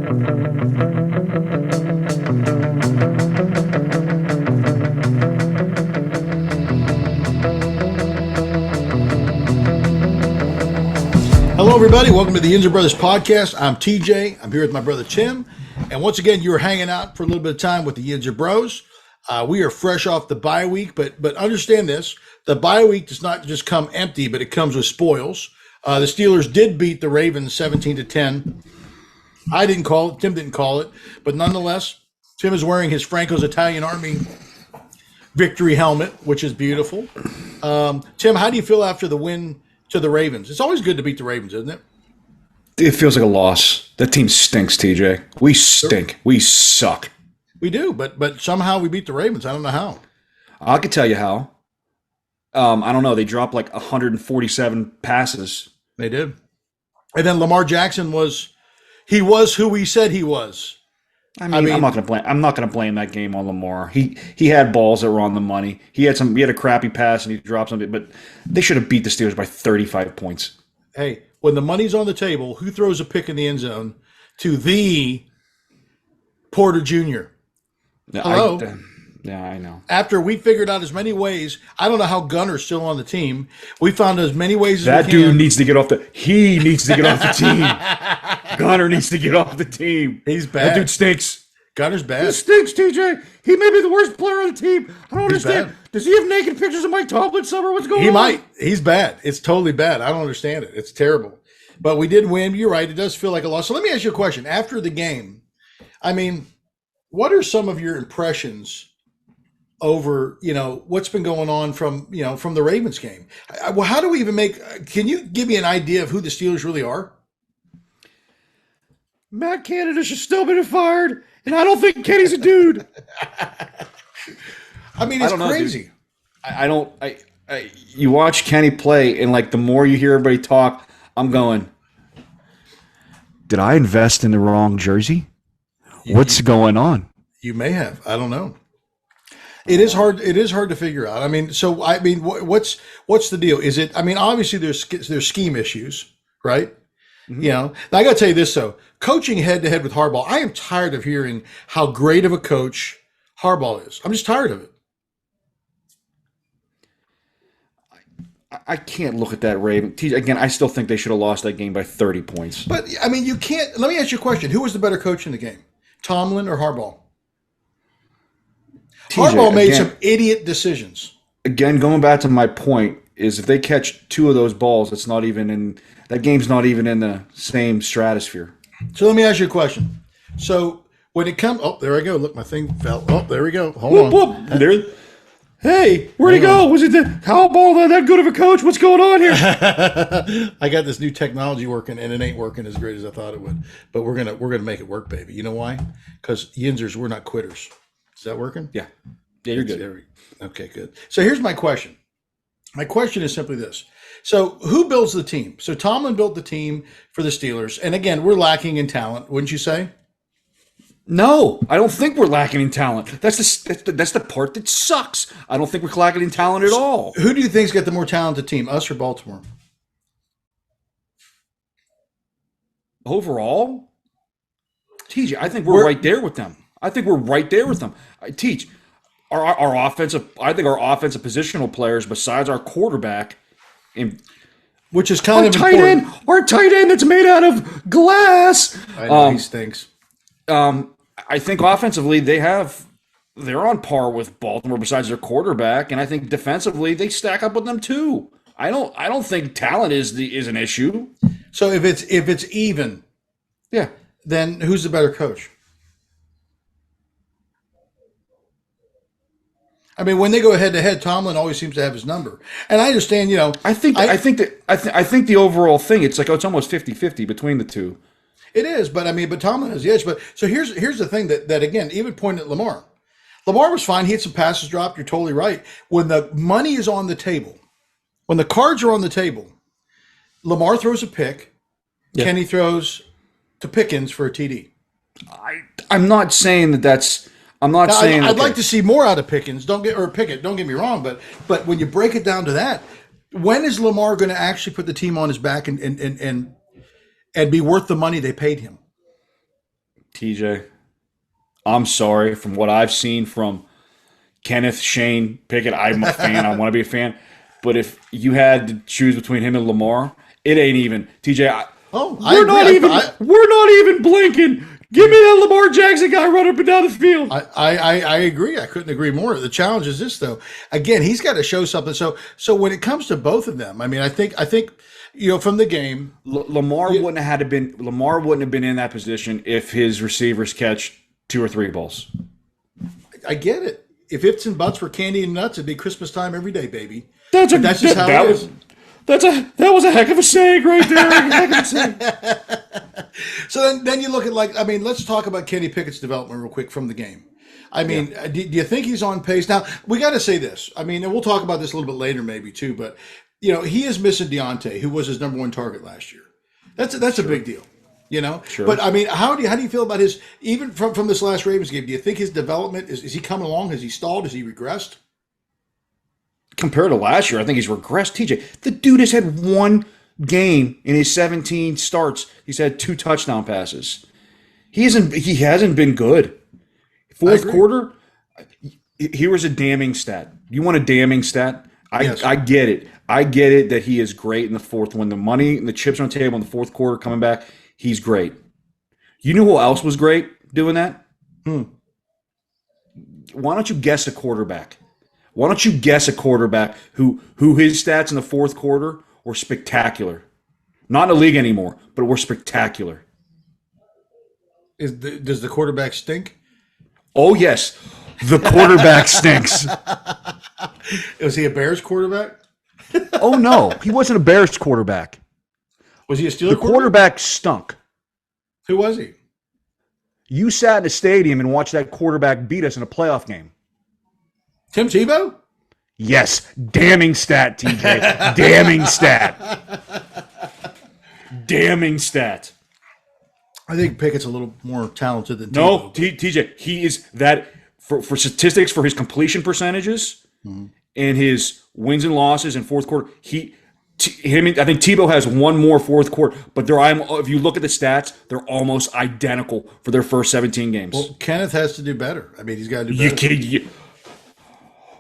Hello, everybody. Welcome to the Yinzer Bros podcast. I'm TJ. I'm here with my brother Tim. And once again, you are hanging out for a little bit of time with the Yinzer Bros. We are fresh off the bye week, but understand this. The bye week does not just come empty, but it comes with spoils. The Steelers did beat the Ravens 17-10. I didn't call it. Tim didn't call it. But nonetheless, Tim is wearing his Franco's Italian Army victory helmet, which is beautiful. Tim, how do you feel after the win to the Ravens? It's always good to beat the Ravens, isn't it? It feels like a loss. That team stinks, TJ. We stink. We suck. We do, but somehow we beat the Ravens. I don't know how. I can tell you how. I don't know. They dropped like 147 passes. They did. And then Lamar Jackson was who he said he was. I mean I'm not going to blame that game on Lamar. He had balls that were on the money. He had a crappy pass and he dropped something, but they should have beat the Steelers by 35 points. Hey, when the money's on the table, who throws a pick in the end zone to the Porter Jr.? Hello? I know. After we figured out as many ways, I don't know how Gunner's still on the team. We found as many ways as we can. That dude needs to get off the team. Gunner needs to get off the team. He's bad. That dude stinks. Gunner's bad. He stinks, TJ. He may be the worst player on the team. I don't understand. Bad. Does he have naked pictures of Mike Tomlin somewhere? What's going on? He might. He's bad. It's totally bad. I don't understand it. It's terrible. But we did win. You're right. It does feel like a loss. So let me ask you a question. After the game, what are some of your impressions over, what's been going on from the Ravens game? Well, how do we even can you give me an idea of who the Steelers really are? Matt Canada should still be fired, and I don't think Kenny's a dude. It's crazy. You watch Kenny play, and the more you hear everybody talk, I'm going, did I invest in the wrong jersey? What's going on? You may have. I don't know. It is hard. It is hard to figure out. What's the deal? Is it? Obviously there's scheme issues, right? Mm-hmm. Now I got to tell you this though. Coaching head to head with Harbaugh, I am tired of hearing how great of a coach Harbaugh is. I'm just tired of it. I can't look at that Raven. Again, I still think they should have lost that game by 30 points. But you can't. Let me ask you a question: who was the better coach in the game, Tomlin or Harbaugh? Harbaugh made some idiot decisions. Again, going back to my point, is if they catch two of those balls, it's not even in that game's not even in the same stratosphere. So let me ask you a question. So when it comes, there I go. Look, my thing fell. Oh, there we go. Hold on. There. Hey, where'd he go? Was it how ball that good of a coach? What's going on here? I got this new technology working, and it ain't working as great as I thought it would. But we're gonna make it work, baby. You know why? Because Yinzers, we're not quitters. Is that working? Yeah, you're good. Okay, good. So here's my question. My question is simply this. So who builds the team? So Tomlin built the team for the Steelers. And again, we're lacking in talent, wouldn't you say? No, I don't think we're lacking in talent. That's the part that sucks. I don't think we're lacking in talent at all. Who do you think's got the more talented team, us or Baltimore? Overall? TJ, I think we're right there with them. Teach our offensive. I think our offensive positional players, besides our quarterback, which is kind of tight important. Our tight end that's made out of glass. I know he stinks. I think offensively they're on par with Baltimore besides their quarterback, and I think defensively they stack up with them too. I don't think talent is an issue. So if it's even, yeah, then who's the better coach? When they go head to head, Tomlin always seems to have his number. And I understand, I think the overall thing, it's almost 50-50 between the two. It is, but Tomlin has the edge. But so here's the thing that again, even pointed at Lamar. Lamar was fine. He had some passes dropped. You're totally right. When the money is on the table, when the cards are on the table, Lamar throws a pick. Yeah. Kenny throws to Pickens for a TD. I'm not saying that's. I'm not now, saying. I'd like to see more out of Pickens. Pickett. Don't get me wrong, but when you break it down to that, when is Lamar going to actually put the team on his back and be worth the money they paid him? TJ, I'm sorry. From what I've seen from Kenneth, Shane, Pickett, I'm a fan. I want to be a fan. But if you had to choose between him and Lamar, it ain't even. TJ, we're not even blinking. Give me that Lamar Jackson guy running up and down the field. I agree. I couldn't agree more. The challenge is this, though. Again, he's got to show something. So when it comes to both of them, I mean, I think from the game, Lamar wouldn't have been in that position if his receivers catch 2 or 3 balls. I get it. If ifs and buts were candy and nuts, it'd be Christmas time every day, baby. That's just how it is. That was a heck of a saying right there. So then you look at let's talk about Kenny Pickett's development real quick from the game. I mean, do you think he's on pace? Now, we got to say this. I mean, and we'll talk about this a little bit later maybe too, but, he is missing Dionte, who was his number 1 target last year. That's a big deal, Sure. But, I mean, how do you feel about his, even from this last Ravens game, do you think his development, is he coming along? Has he stalled? Has he regressed? Compared to last year, I think he's regressed. TJ, the dude has had 1 game in his 17 starts. He's had 2 touchdown passes. He hasn't been good. Fourth quarter, here was a damning stat. You want a damning stat? Yes. I get it. I get it that he is great in the fourth. When the money and the chips are on the table in the fourth quarter coming back, he's great. You know who else was great doing that? Why don't you guess a quarterback? Why don't you guess a quarterback who his stats in the fourth quarter were spectacular? Not in the league anymore, but were spectacular. Does the quarterback stink? Oh, yes. The quarterback stinks. Was he a Bears quarterback? Oh, no. He wasn't a Bears quarterback. Was he a Steelers The quarterback stunk. Who was he? You sat in a stadium and watched that quarterback beat us in a playoff game. Tim Tebow? Yes. Damning stat, TJ. Damning stat. Damning stat. I think Pickett's a little more talented than No, Tebow. TJ, he is that for statistics, for his completion percentages and his wins and losses in fourth quarter. I think Tebow has 1 more fourth quarter, but if you look at the stats, they're almost identical for their first 17 games. Well, Kenneth has to do better. I mean, he's got to do better. Are you kidding me?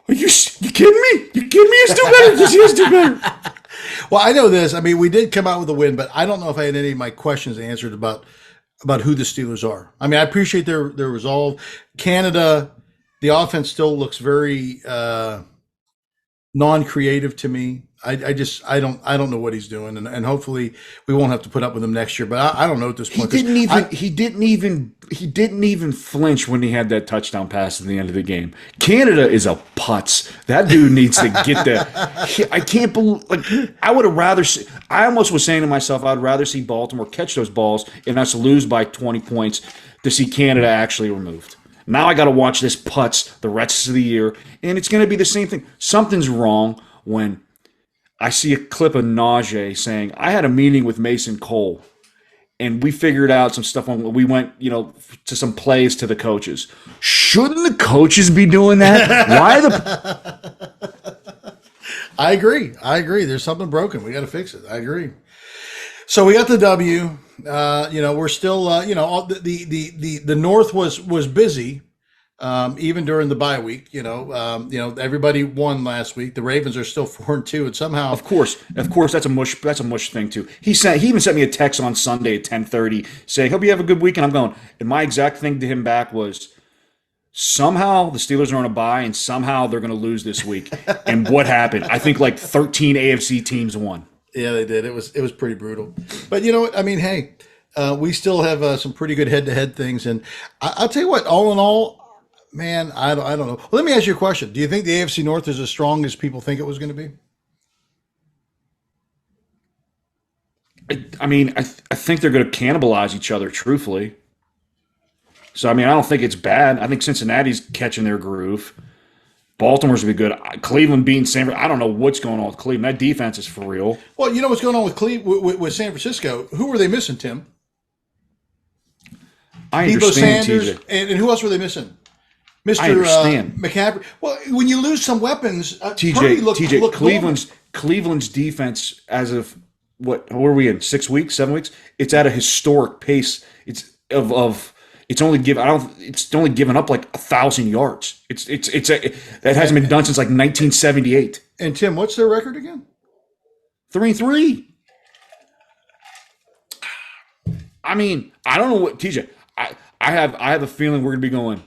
You kidding me? He's do better. Yes, he has to do better. Well, I know this. I mean, we did come out with a win, but I don't know if I had any of my questions answered about who the Steelers are. I mean, I appreciate their resolve. Canada, the offense still looks very non-creative to me. I don't know what he's doing, and hopefully we won't have to put up with him next year. But I don't know at this point. He didn't even flinch when he had that touchdown pass at the end of the game. Canada is a putz. That dude needs to get that. I can't believe. I would have rather. I almost was saying to myself, I'd rather see Baltimore catch those balls and us lose by 20 points to see Canada actually removed. Now I got to watch this putz the rest of the year, and it's going to be the same thing. Something's wrong when I see a clip of Najee saying, I had a meeting with Mason Cole, and we figured out some stuff when we went, to some plays to the coaches. Shouldn't the coaches be doing that? I agree. There's something broken. We got to fix it. I agree. So we got the W. We're still, the North was busy. Even during the bye week, everybody won last week. The Ravens are still 4-2, and somehow, of course, that's a mush thing too. He even sent me a text on Sunday at 10:30 saying, "Hope you have a good week." And I'm going, and my exact thing to him back was, somehow the Steelers are on a bye, and somehow they're going to lose this week. And what happened? I think 13 AFC teams won. Yeah, they did. It was pretty brutal. But you know what? I mean, hey, we still have some pretty good head-to-head things, and I'll tell you what. All in all. Man, I don't know. Well, let me ask you a question. Do you think the AFC North is as strong as people think it was going to be? I think they're going to cannibalize each other, truthfully. So, I don't think it's bad. I think Cincinnati's catching their groove. Baltimore's going to be good. Cleveland beating San Francisco. I don't know what's going on with Cleveland. That defense is for real. Well, you know what's going on with San Francisco? Who were they missing, Tim? I understand, Sanders, TJ. and who else were they missing? Mr. I understand. McCaffrey. Well, when you lose some weapons, TJ, Cleveland's defense as of what are we in 6 weeks, 7 weeks? It's at a historic pace. It's It's only given. I don't. It's only given up like 1,000 yards. That hasn't been done since like 1978. And Tim, what's their record again? 3-3. I mean, I don't know what TJ. I have a feeling we're gonna be going.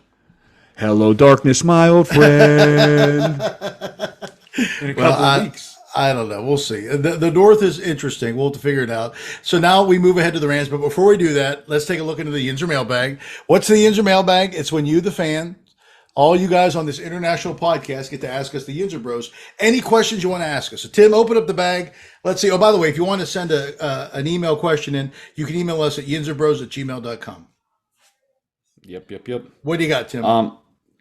Hello, darkness, my old friend. In a couple of weeks. I don't know. We'll see. The North is interesting. We'll have to figure it out. So now we move ahead to the Rams. But before we do that, let's take a look into the Yinzer mailbag. What's the Yinzer mailbag? It's when you, the fan, all you guys on this international podcast get to ask us, the Yinzer Bros, any questions you want to ask us. So Tim, open up the bag. Let's see. Oh, by the way, if you want to send an email question in, you can email us at yinzerbros@gmail.com. Yep. What do you got, Tim?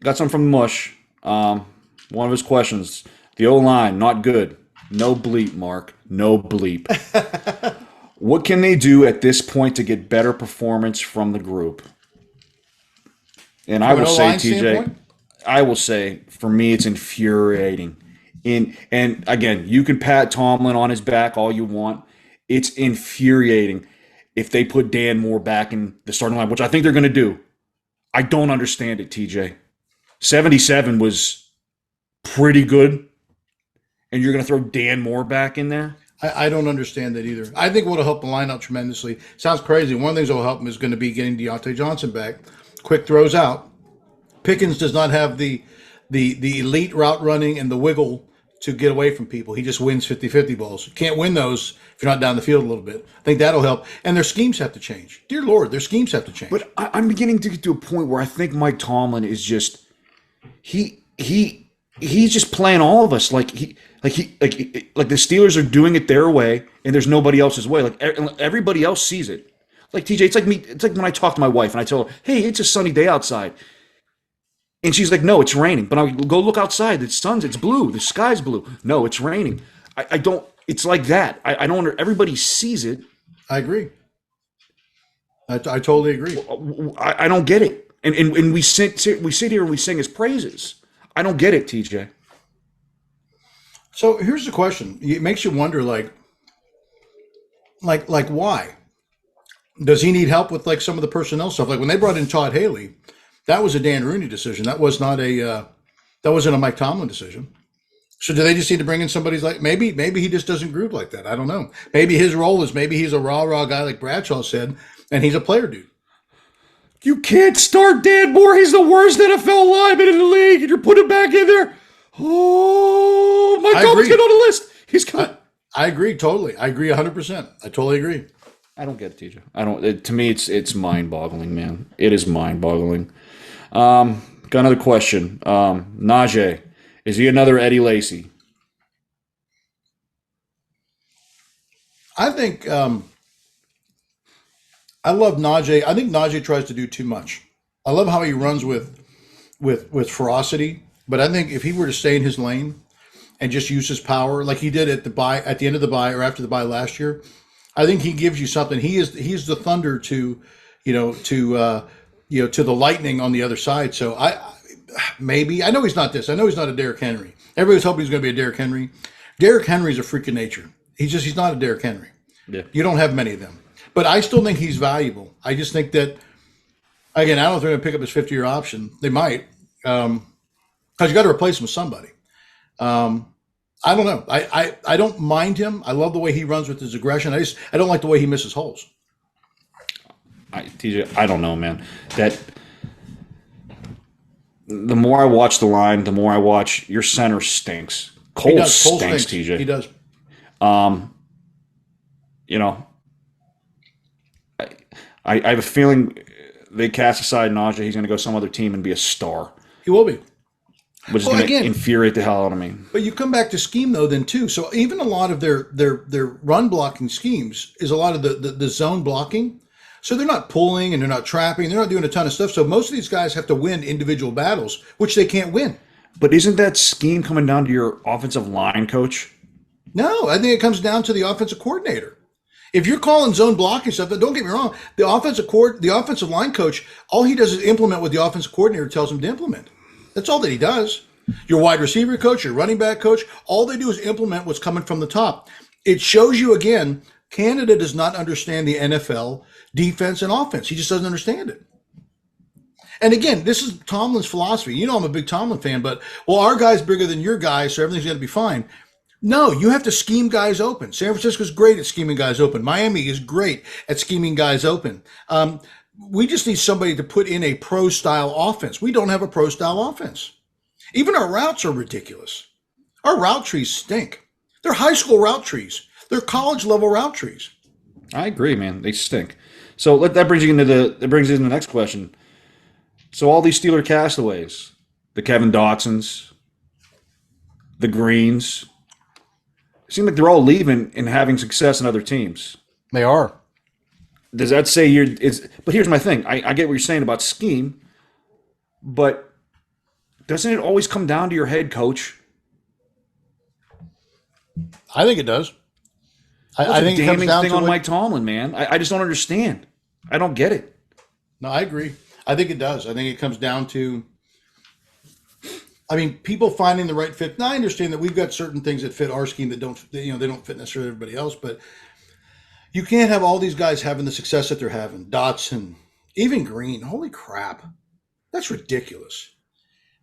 Got some from Mush. One of his questions: the O-line not good. No bleep, Mark. No bleep. What can they do at this point to get better performance from the group? And I will say, TJ, standpoint? I will say, for me, it's infuriating. And again, you can pat Tomlin on his back all you want. It's infuriating if they put Dan Moore back in the starting line, which I think they're going to do. I don't understand it, TJ. 77 was pretty good. And you're going to throw Dan Moore back in there? I don't understand that either. I think what will help the lineup tremendously. Sounds crazy. One of the things that will help him is going to be getting Dionte Johnson back. Quick throws out. Pickens does not have the elite route running and the wiggle to get away from people. He just wins 50-50 balls. You can't win those if you're not down the field a little bit. I think that'll help. And their schemes have to change. Dear Lord, their schemes have to change. But I'm beginning to get to a point where I think Mike Tomlin is just he's just playing all of us like the Steelers are doing it their way and there's nobody else's way. Like everybody else sees it. Like TJ, it's like me. It's like when I talk to my wife and I tell her, "Hey, it's a sunny day outside," and she's like, "No, it's raining." But I go look outside. It's blue. The sky's blue. No, it's raining. I don't. It's like that. I don't. Everybody sees it. I agree. I totally agree. I don't get it. And we sit here and we sing his praises. I don't get it, TJ. So here's the question. It makes you wonder, like why? Does he need help with like some of the personnel stuff? Like when they brought in Todd Haley, that was a Dan Rooney decision. That was not that wasn't a Mike Tomlin decision. So do they just need to bring in somebody like maybe he just doesn't group like that? I don't know. Maybe his role is maybe he's a rah guy like Bradshaw said, and he's a player dude. You can't start Dan Moore. He's the worst NFL lineman in the league, and you're putting him back in there. Oh, my God, get on the list. He's coming. I agree totally. I agree 100%. I totally agree. I don't get it, TJ. I don't. To me, it's mind-boggling, man. It is mind-boggling. Got another question. Najee, is he another Eddie Lacy? I think I love Najee. I think Najee tries to do too much. I love how he runs with ferocity, but I think if he were to stay in his lane and just use his power like he did at the end of the bye or after the bye last year, I think he gives you something. He's the thunder to the lightning on the other side. So I know he's not this. I know he's not a Derrick Henry. Everybody's hoping he's going to be a Derrick Henry. Derrick Henry's a freak of nature. He's not a Derrick Henry. Yeah. You don't have many of them. But I still think he's valuable. I just think that, again, I don't know if they're going to pick up his 50-year option. They might, because you got to replace him with somebody. I don't know. I don't mind him. I love the way he runs with his aggression. I don't like the way he misses holes. TJ, I don't know, man. That the more I watch the line, the more I watch your center stinks. Cole stinks, TJ. He does. I have a feeling they cast aside Najee. He's going to go some other team and be a star. He will be. Which is going to infuriate the hell out of me. But you come back to scheme, though, then, too. So even a lot of their run blocking schemes is a lot of the zone blocking. So they're not pulling and they're not trapping. They're not doing a ton of stuff. So most of these guys have to win individual battles, which they can't win. But isn't that scheme coming down to your offensive line coach? No, I think it comes down to the offensive coordinator. If you're calling zone blocking stuff, don't get me wrong, the offensive line coach, all he does is implement what the offensive coordinator tells him to implement. That's all that he does. Your wide receiver coach, your running back coach, all they do is implement what's coming from the top. It shows you, again, Canada does not understand the NFL defense and offense. He just doesn't understand it. And again, this is Tomlin's philosophy. You know, I'm a big Tomlin fan, but well, our guy's bigger than your guy, so everything's going to be fine. No, you have to scheme guys open. San Francisco's great at scheming guys open. Miami is great at scheming guys open. We just need somebody to put in a pro-style offense. We don't have a pro-style offense. Even our routes are ridiculous. Our route trees stink. They're high school route trees. They're college-level route trees. I agree, man. They stink. So that brings you into the next question. So all these Steeler castaways, the Kevin Dotsons, the Greens, seem like they're all leaving and having success in other teams. They are. Does that say but here's my thing. I get what you're saying about scheme, but doesn't it always come down to your head coach? I think it does. I think it comes down to Mike Tomlin, man. I just don't understand. I don't get it. No, I agree. I think it does. I think it comes down to, people finding the right fit. Now, I understand that we've got certain things that fit our scheme that they don't fit necessarily everybody else, but you can't have all these guys having the success that they're having. Dotson, even Green. Holy crap. That's ridiculous.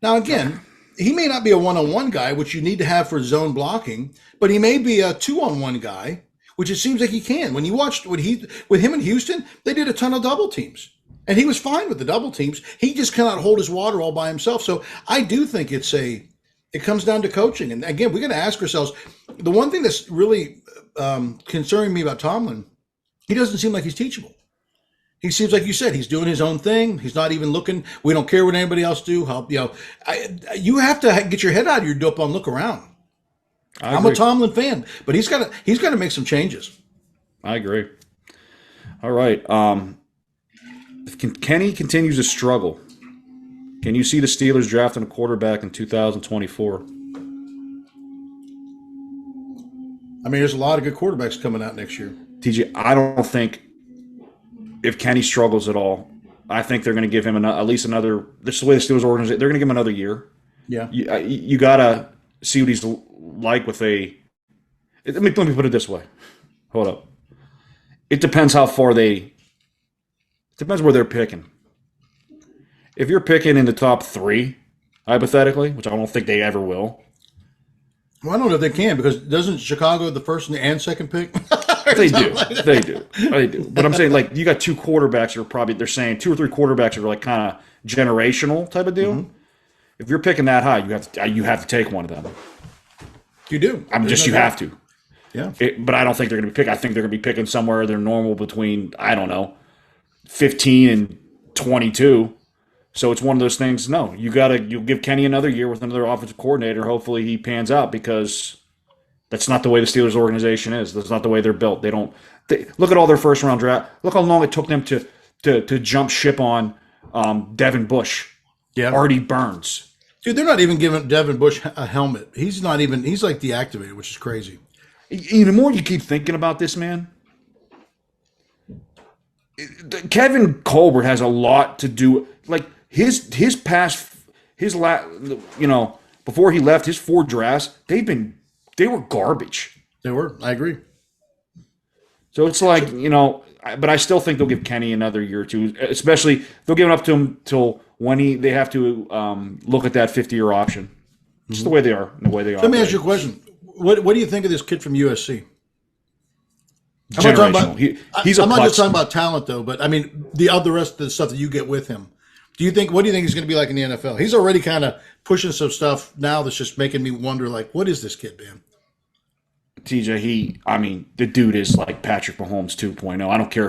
Now, again, he may not be a one-on-one guy, which you need to have for zone blocking, but he may be a two-on-one guy, which it seems like he can. When you watched with him in Houston, they did a ton of double teams. And he was fine with the double teams. He just cannot hold his water all by himself. So I do think it comes down to coaching. And again, we got to ask ourselves, the one thing that's really concerning me about Tomlin, he doesn't seem like he's teachable. He seems like you said, he's doing his own thing. He's not even looking. We don't care what anybody else do. You have to get your head out of your dope and look around. I'm a Tomlin fan, but he's got to make some changes. I agree. All right. If Kenny continues to struggle, can you see the Steelers drafting a quarterback in 2024? There's a lot of good quarterbacks coming out next year. TJ, I don't think if Kenny struggles at all, I think they're going to give him at least another. This is the way the Steelers organize it. They're going to give him another year. Yeah, you got to see what he's like with a. Let me put it this way. Hold up. It depends how far they. It depends where they're picking. If you're picking in the top 3, hypothetically, which I don't think they ever will. Well, I don't know if they can, because doesn't Chicago have the first and second pick? They do. But I'm saying, like, you got 2 quarterbacks that are probably, they're saying 2 or 3 quarterbacks are like kind of generational type of deal. Mm-hmm. If you're picking that high, you have to take one of them. You do. You have to. Yeah. But I don't think they're going to be picking. I think they're going to be picking somewhere they're normal between, I don't know, 15 and 22. So it's one of those things. No, you'll give Kenny another year with another offensive coordinator. Hopefully he pans out, because that's not the way the Steelers organization is. That's not the way they're built. Look at all their first round draft. Look how long it took them to jump ship on Devin Bush, Artie Burns. Dude, they're not even giving Devin Bush a helmet. He's like deactivated, which is crazy. The more you keep thinking about this, man, Kevin Colbert has a lot to do. Like his past, before he left, his 4 drafts, they were garbage. They were. I agree. So it's like, but I still think they'll give Kenny another year or two. Especially they'll give it up to him till when they have to look at that 50-year option. Just the way they are. Let me ask you a question. What do you think of this kid from USC? Generational. I'm not just talking about talent, though, but the rest of the stuff that you get with him. What do you think he's going to be like in the NFL? He's already kind of pushing some stuff now that's just making me wonder, like, what is this kid, man? TJ, the dude is like Patrick Mahomes 2.0. I don't care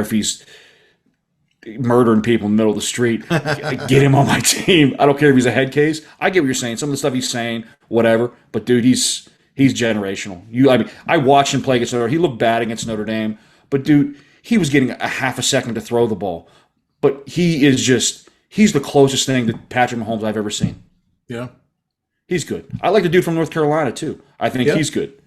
if he's murdering people in the middle of the street. Get him on my team. I don't care if he's a head case. I get what you're saying. Some of the stuff he's saying, whatever. But dude, he's generational. I watched him play against Notre Dame. He looked bad against Notre Dame, but dude, he was getting a half a second to throw the ball. But he's the closest thing to Patrick Mahomes I've ever seen. Yeah. He's good. I like the dude from North Carolina, too. I think he's good.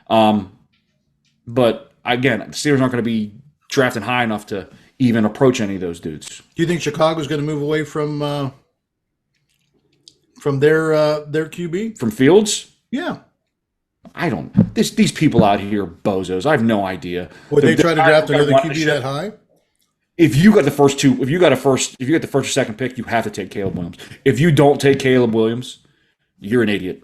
But, again, the Steelers aren't going to be drafting high enough to even approach any of those dudes. Do you think Chicago's going to move away from their QB? From Fields? Yeah. I don't. These people out here are bozos. I have no idea. Would they try to draft another QB that high? if you got the first two, if you got the first or second pick, you have to take Caleb Williams. If you don't take Caleb Williams, you're an idiot.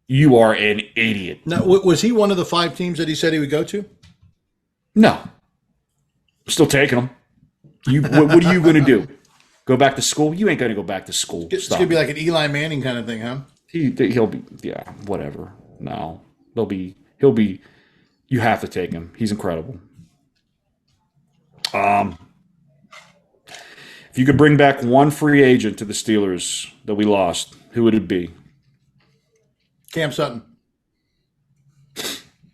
You are an idiot. Now, was he one of the 5 teams that he said he would go to? No. Still taking him. What are you going to do? Go back to school? You ain't going to go back to school. It's going to be like an Eli Manning kind of thing, huh? He'll be, yeah, whatever. No. He'll be, you have to take him. He's incredible. If you could bring back one free agent to the Steelers that we lost, who would it be? Cam Sutton.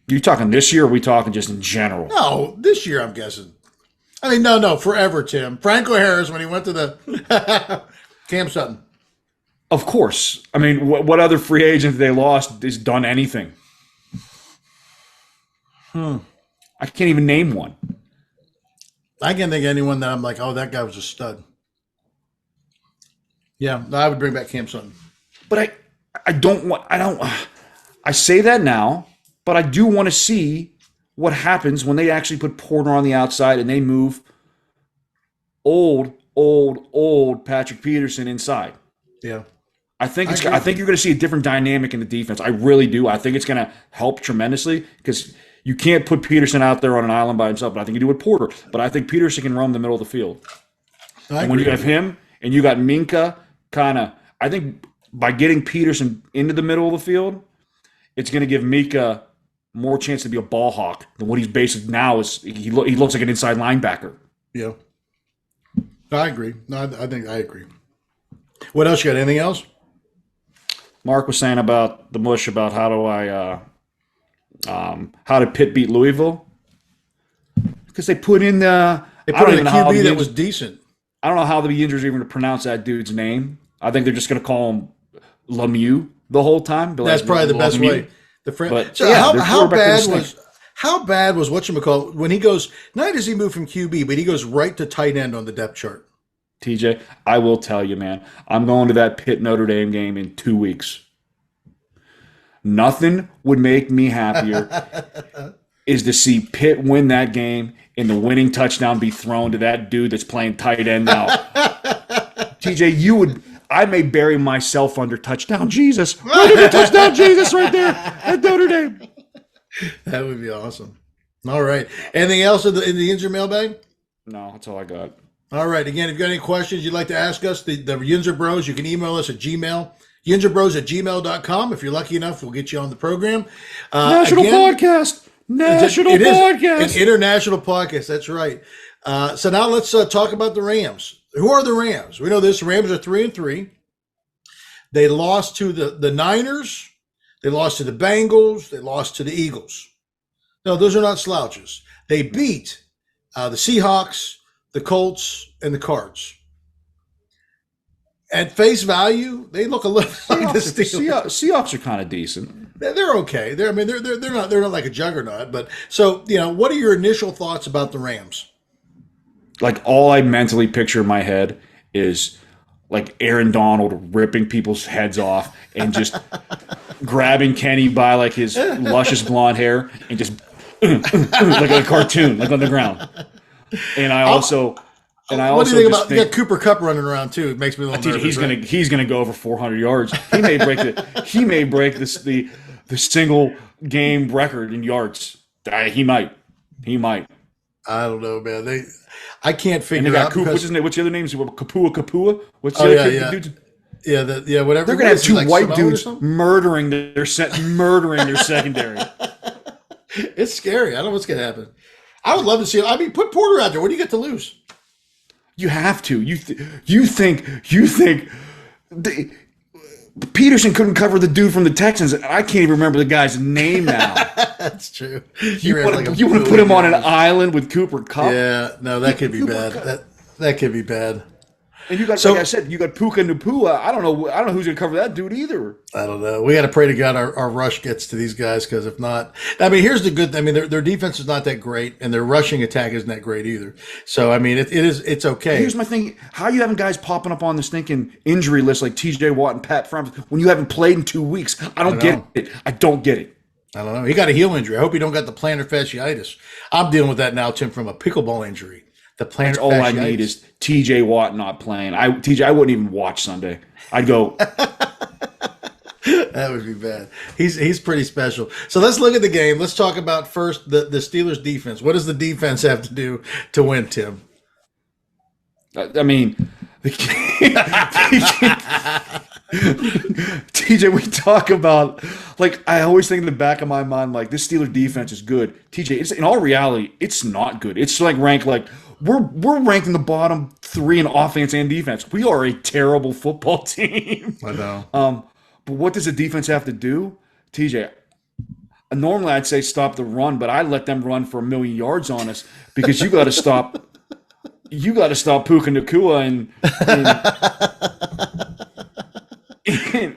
You talking this year, or are we talking just in general? No, this year I'm guessing. I mean, no, forever, Tim. Franco Harris when he went to the Cam Sutton. Of course. I mean, what other free agent they lost has done anything? I can't even name one. I can't think of anyone that I'm like, oh, that guy was a stud. Yeah, I would bring back Cam Sutton. But I say that now, but I do want to see what happens when they actually put Porter on the outside and they move old Patrick Peterson inside. Yeah. I think you're going to see a different dynamic in the defense. I really do. I think it's going to help tremendously because you can't put Peterson out there on an island by himself, but I think you do with Porter. But I think Peterson can roam the middle of the field. And when you have him and you got Minka I think by getting Peterson into the middle of the field, it's going to give Minka more chance to be a ball hawk than what he's basically now is. He looks like an inside linebacker. Yeah. I agree. No, I think I agree. What else you got? Anything else? Mark was saying about the mush about how did Pitt beat Louisville? Because they put in a QB that was decent. I don't know how the Yinzers are even to pronounce that dude's name. I think they're just going to call him Lemieux the whole time. That's probably the best way. How bad was whatchamacallit when he goes? Not does he move from QB, but he goes right to tight end on the depth chart. TJ, I will tell you, man. I'm going to that Pitt Notre Dame game in 2 weeks. Nothing would make me happier is to see Pitt win that game and the winning touchdown be thrown to that dude that's playing tight end now. TJ, I may bury myself under touchdown Jesus. Right under touchdown Jesus right there at Notre Dame. That would be awesome. All right. Anything else in the Yinzer mailbag? No, that's all I got. All right. Again, if you've got any questions you'd like to ask us, the Yinzer Bros, you can email us at Gmail. YinzerBros@gmail.com. If you're lucky enough, we'll get you on the program. National podcast. National podcast. An international podcast. That's right. So now let's talk about the Rams. Who are the Rams? We know this. Rams are 3-3. They lost to the Niners. They lost to the Bengals. They lost to the Eagles. No, those are not slouches. They beat the Seahawks, the Colts, and the Cards. At face value, they look a little like the Steelers. Seahawks are kind of decent. They're okay. They're not like a juggernaut. But so what are your initial thoughts about the Rams? Like all I mentally picture in my head is like Aaron Donald ripping people's heads off and just grabbing Kenny by like his luscious blonde hair and just like a cartoon, like on the ground. And what do you think about? You got Cooper Kupp running around too. It makes me a little nervous. He's gonna go over 400 yards. He may break the single game record in yards. He might. I don't know, man. I can't figure out. What's his name? What's the other names? Kapua. What's the other dude? Yeah, whatever. They're gonna have two white dudes murdering their secondary. It's scary. I don't know what's gonna happen. I would love to see it. I mean, put Porter out there. What do you get to lose? You have to. You think Peterson couldn't cover the dude from the Texans. I can't even remember the guy's name now. That's true. You want to put him on an island with Cooper Kupp? Yeah, no, that could be bad. That could be bad. And you got, like I said, you got Puka Nacua. I don't know who's going to cover that dude either. I don't know. We got to pray to God our rush gets to these guys, because if not, I mean, here's the good. I mean, their defense is not that great, and their rushing attack isn't that great either. So I mean, it's okay. Here's my thing: how are you having guys popping up on the stinking injury list like T.J. Watt and Pat Front when you haven't played in 2 weeks? I don't get it. I don't get it. I don't know. He got a heel injury. I hope he don't got the plantar fasciitis. I'm dealing with that now, Tim, from a pickleball injury. The plantar That's all I fasciitis. need is T.J. Watt not playing. I wouldn't even watch Sunday. I'd go. That would be bad. He's pretty special. So let's look at the game. Let's talk about first the Steelers defense. What does the defense have to do to win, Tim? I mean, TJ, we talk about, like, I always think in the back of my mind, like, this Steelers defense is good. TJ, in all reality, it's not good. It's like ranked, like, we're ranked in the bottom 3 in offense and defense. We are a terrible football team. I know. But what does the defense have to do? TJ, normally I'd say stop the run, but I let them run for 1,000,000 yards on us because you got to stop. You got to stop Puka Nacua and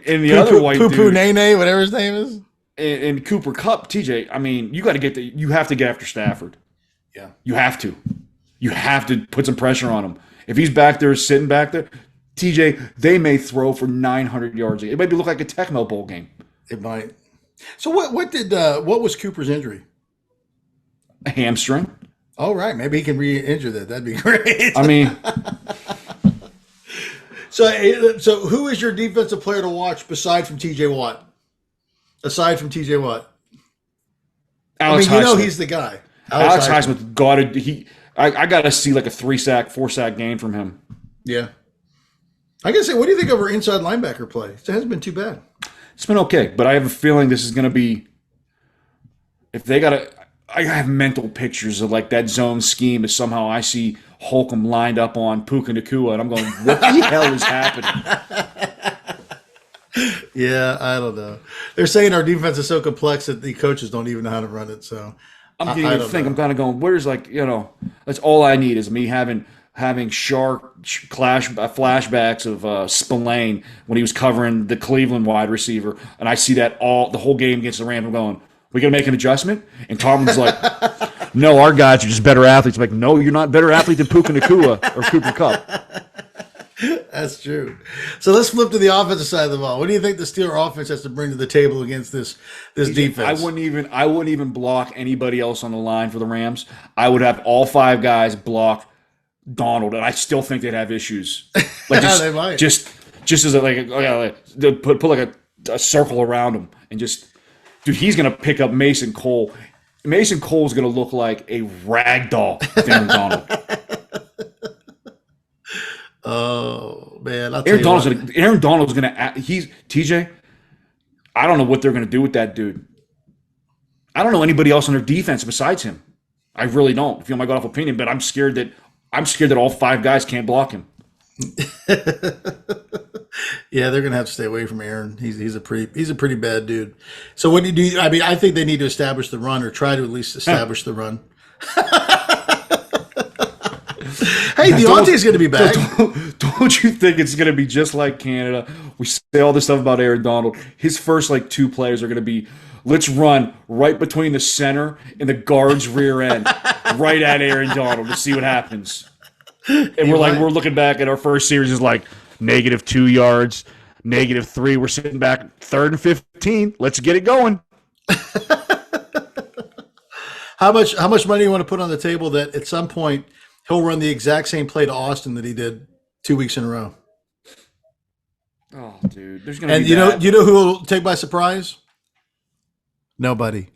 the other white dude, Poo Nene, whatever his name is, and Cooper Kupp. TJ, I mean, you have to get after Stafford. Yeah, you have to. You have to put some pressure on him. If he's back there sitting back there, TJ, they may throw for 900 yards. It might look like a Tecmo Bowl game. It might. So what was Cooper's injury? A hamstring. Oh, right. Maybe he can re-injure that. That'd be great. I mean, so who is your defensive player to watch aside from T.J. Watt? Alex Highsmith. Highsmith. He's the guy. Alex Highsmith got to. I got to see like a 4-sack game from him. Yeah. I gotta say, what do you think of our inside linebacker play? It hasn't been too bad. It's been okay, but I have a feeling this is going to be. If they got to. I have mental pictures of like that zone scheme as somehow I see Holcomb lined up on Puka Nacua, and I'm going, what the hell is happening? Yeah, I don't know. They're saying our defense is so complex that the coaches don't even know how to run it. So I'm kind of going, where's that's all I need is me having sharp flashbacks of Spillane when he was covering the Cleveland wide receiver, and I see that the whole game against the Rams. I'm going, we gonna make an adjustment? And Tomlin's like, no, our guys are just better athletes. I'm like, no, you're not better athlete than Puka Nacua or Cooper Kupp. That's true. So let's flip to the offensive side of the ball. What do you think the Steeler offense has to bring to the table against this defense? I wouldn't even block anybody else on the line for the Rams. I would have all 5 guys block Donald, and I still think they'd have issues. Like they might. Just as put like a circle around him and just. Dude, he's going to pick up Mason Cole. Mason Cole is going to look like a rag doll with Aaron Donald. Oh, man. Aaron Donald's going to TJ, I don't know what they're going to do with that dude. I don't know anybody else on their defense besides him. I really don't. If you want my God-off opinion, but I'm scared that all 5 guys can't block him. Yeah, they're gonna have to stay away from Aaron. He's a pretty bad dude. So what do you do? I mean, I think they need to establish the run or try to at least establish the run. Hey, Dionte's going to be back. Don't you think it's going to be just like Canada? We say all this stuff about Aaron Donald. His first 2 plays are going to be, let's run right between the center and the guard's rear end, right at Aaron Donald to see what happens. And we're looking back at our first series is like -2 yards, -3. We're sitting back 3rd and 15. Let's get it going. How much money do you want to put on the table that at some point he'll run the exact same play to Austin that he did 2 weeks in a row? Oh, dude, there's gonna be you know who will take by surprise? Nobody.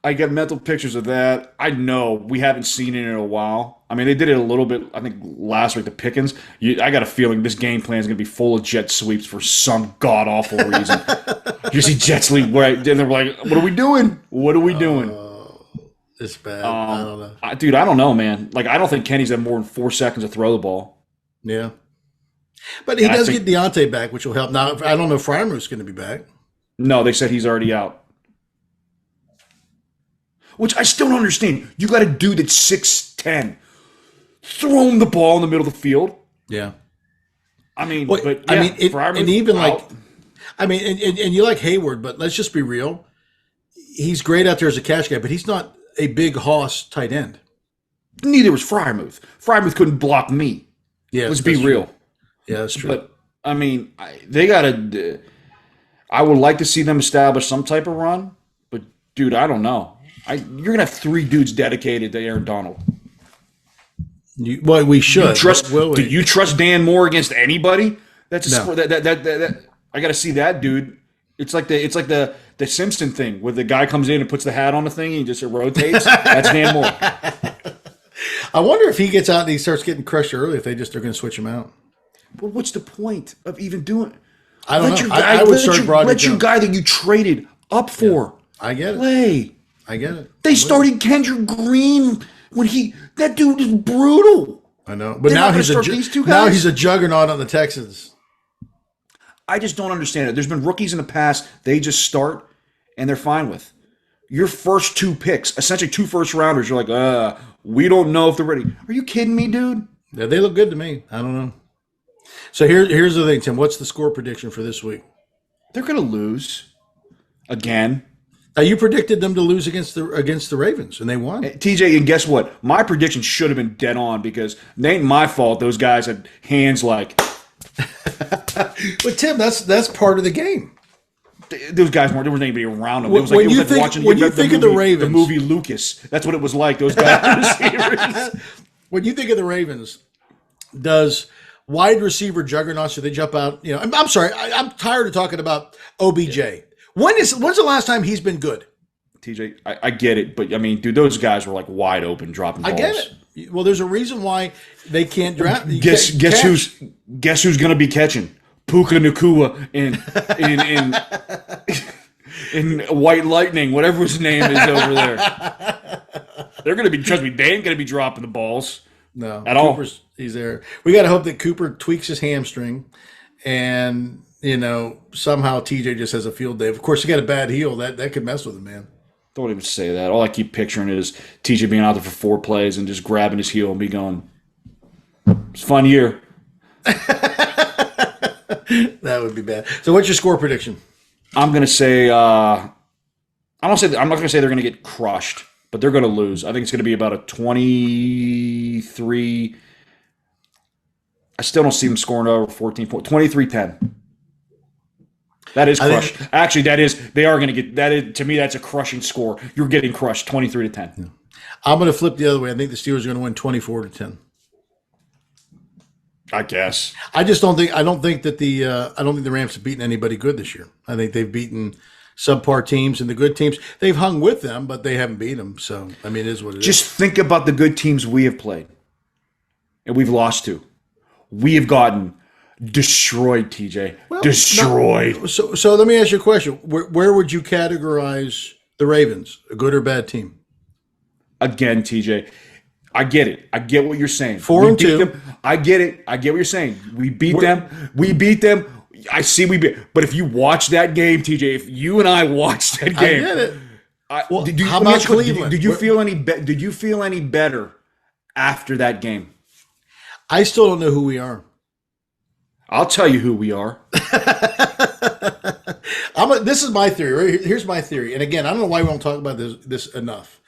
I get mental pictures of that. I know we haven't seen it in a while. I mean, they did it a little bit, I think, last week, the Pickens. I got a feeling this game plan is going to be full of jet sweeps for some god-awful reason. You see jet sweep, right? And they're like, what are we doing? What are we doing? It's bad. I don't know. Dude, I don't know, man. I don't think Kenny's had more than 4 seconds to throw the ball. Yeah. But he does get Dionte back, which will help. Now, I don't know if Fryermuth's going to be back. No, they said he's already out. Which I still don't understand. You got a dude that's 6'10". Throw him the ball in the middle of the field. Yeah. I mean, and even out. And you like Hayward, but let's just be real. He's great out there as a catch guy, but he's not a big hoss tight end. Neither was Fryermuth. Fryermuth couldn't block me. Yeah, let's be real. Yeah, that's true. But I mean, they got to. I would like to see them establish some type of run, but dude, I don't know. You're gonna have 3 dudes dedicated to Aaron Donald. Well, we should. Do you trust Dan Moore against anybody? That's a No. sport that I got to see that dude. It's like the Simpson thing where the guy comes in and puts the hat on the thing and he just rotates. That's Dan Moore. I wonder if he gets out and he starts getting crushed early, if they're going to switch him out. Well, what's the point of even doing it? I don't know. I would start Broderick let your guy that you traded up for. Yeah, I get it. Play. I get it. They started Kendrick Green when that dude is brutal. I know, but now he's a juggernaut on the Texans. I just don't understand it. There's been rookies in the past they just start and they're fine with. Your first 2 picks, essentially 2 first-rounders, you're like, we don't know if they're ready. Are you kidding me, dude? Yeah, they look good to me. I don't know. So here's the thing, Tim. What's the score prediction for this week? They're going to lose again. You predicted them to lose against the Ravens, and they won. TJ, and guess what? My prediction should have been dead on because it ain't my fault those guys had hands like. But Tim, that's part of the game. Those guys weren't. There wasn't anybody around them. When you think of the Ravens, the movie Lucas. That's what it was like. Those guys. When you think of the Ravens, does wide receiver juggernauts? Do they jump out? You know, I'm sorry. I'm tired of talking about OBJ. Yeah. When's the last time he's been good? TJ, I get it, but I mean, dude, those guys were like wide open dropping balls. I get it. Well, there's a reason why they can't draft. Guess who's going to be catching? Puka Nacua in White Lightning, whatever his name is over there. They're going to be, trust me, they ain't going to be dropping the balls. No, at all. He's there. We got to hope that Cooper tweaks his hamstring, and somehow TJ just has a field day. Of course, he got a bad heel that could mess with him, man. Don't even say that. All I keep picturing is TJ being out there for 4 plays and just grabbing his heel and be going, "It's a fun year." That would be bad. So, what's your score prediction? I'm going to say. I'm not going to say they're going to get crushed, but they're going to lose. I think it's going to be about a 23. I still don't see them scoring over 14 points. 23-10. That is crushed. Actually, that is. They are going to get. That is, to me, that's a crushing score. You're getting crushed, 23-10. Yeah. I'm going to flip the other way. I think the Steelers are going to win 24-10. I guess. I just don't think. I don't think the Rams have beaten anybody good this year. I think they've beaten subpar teams, and the good teams they've hung with them, but they haven't beat them. So I mean, it is what it is. Just think about the good teams we have played, and we've lost to. We have gotten destroyed, TJ. Well, destroyed. No. So let me ask you a question. Where would you categorize the Ravens? A good or bad team? Again, TJ. I get it. I get what you're saying. 4-2. I get it. I get what you're saying. We beat them. We beat them. I see we beat. But if you watch that game, TJ, if you and I watched that game, I get it. How about Cleveland? Did you feel any? Did you feel any better after that game? I still don't know who we are. I'll tell you who we are. This is my theory. Right? Here's my theory. And again, I don't know why we don't talk about this enough.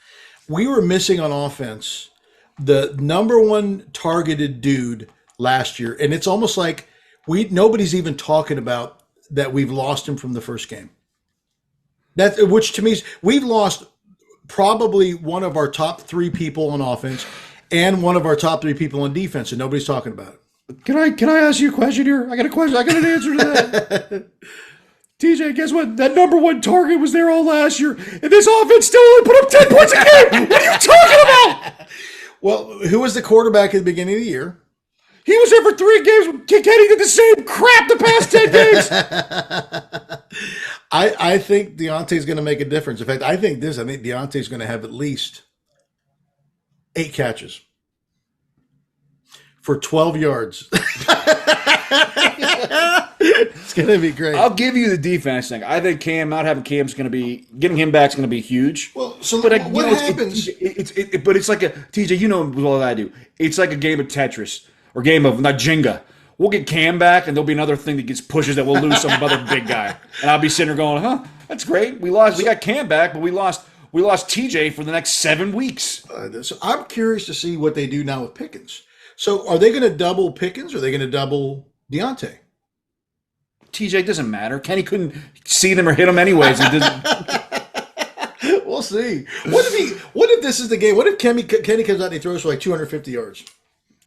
We were missing on offense the number one targeted dude last year, and it's almost like nobody's even talking about that we've lost him from the first game. Which to me is we've lost probably one of our top 3 people on offense and one of our top 3 people on defense, and nobody's talking about it. Can I ask you a question here? I got a question. I got an answer to that. TJ, guess what? That number one target was there all last year, and this offense still only put up 10 points a game. What are you talking about? Well, who was the quarterback at the beginning of the year? He was there for 3 games. Kenny did the same crap the past 10 games. I think Dionte's going to make a difference. In fact, I think Dionte's going to have at least 8 catches for 12 yards. It's going to be great. I'll give you the defense thing. I think not having Cam's going to be getting him back is going to be huge. Well, so what happens? But it's like a TJ. You know what I do. It's like a game of Tetris or game of not Jenga. We'll get Cam back, and there'll be another thing that gets pushes that we'll lose some other big guy, and I'll be sitting there going, "Huh, that's great. We got Cam back, but we lost TJ for the next 7 weeks." So I'm curious to see what they do now with Pickens. So are they going to double Pickens, or are they going to double Dionte? TJ doesn't matter. Kenny couldn't see them or hit them anyways. It doesn't. We'll see. What if this is the game? What if Kenny comes out and he throws for like 250 yards?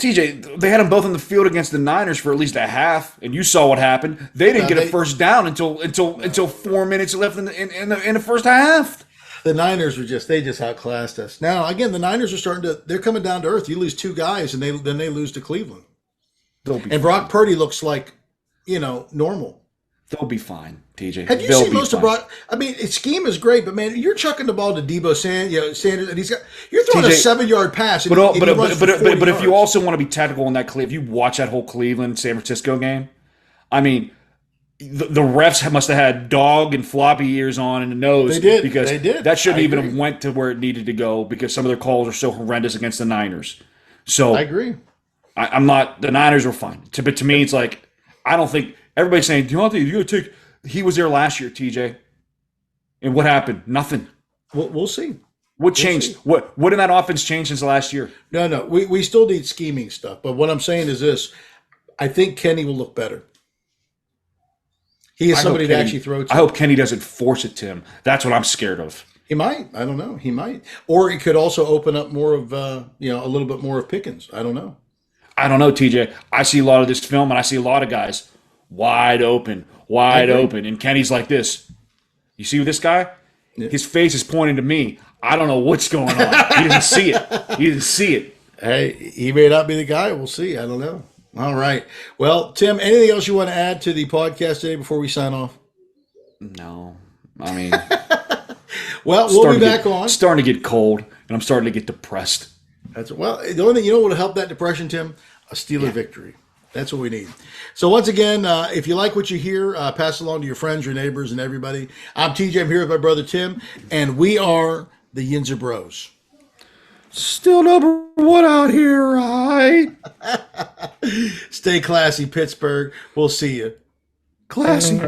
TJ, they had them both in the field against the Niners for at least a half, and you saw what happened. They didn't get a first down until 4 minutes left in the first half. The Niners they just outclassed us. Now again, the Niners are they're coming down to earth. You lose 2 guys, and then they lose to Cleveland. And Brock Purdy looks like, normal. They'll be fine, TJ. Have you seen most of Brock? I mean, his scheme is great, but man, you're chucking the ball to Debo Sanders, and you're throwing a 7-yard pass. But if you also want to be technical in that, if you watch that whole Cleveland San Francisco game, I mean, the refs must have had dog and floppy ears on in the nose. They did because they did. That shouldn't even have went to where it needed to go because some of their calls are so horrendous against the Niners. So I agree. I'm not. The Niners are fine, but to me, it's like I don't think. Everybody's saying, Dionte, you got to take. He was there last year, TJ. And what happened? Nothing. We'll see. What changed? What in that offense changed since last year? No. We still need scheming stuff. But what I'm saying is this. I think Kenny will look better. He is somebody to actually throw to. I hope Kenny doesn't force it to him. That's what I'm scared of. He might. I don't know. He might. Or it could also open up more of, a little bit more of Pickens. I don't know. I don't know, TJ. I see a lot of this film, and I see a lot of guys wide open. And Kenny's like this. You see this guy? Yeah. His face is pointing to me. I don't know what's going on. He didn't see it. Hey, he may not be the guy. We'll see. I don't know. All right. Well, Tim, anything else you want to add to the podcast today before we sign off? No. I mean, well, we'll be back on. It's starting to get cold, and I'm starting to get depressed. The only thing, what will help that depression, Tim? A Steeler victory. That's what we need. So once again, if you like what you hear, pass it along to your friends, your neighbors, and everybody. I'm TJ. I'm here with my brother Tim, and we are the Yinzer Bros. Still number 1 out here, right? Stay classy, Pittsburgh. We'll see you. Classy.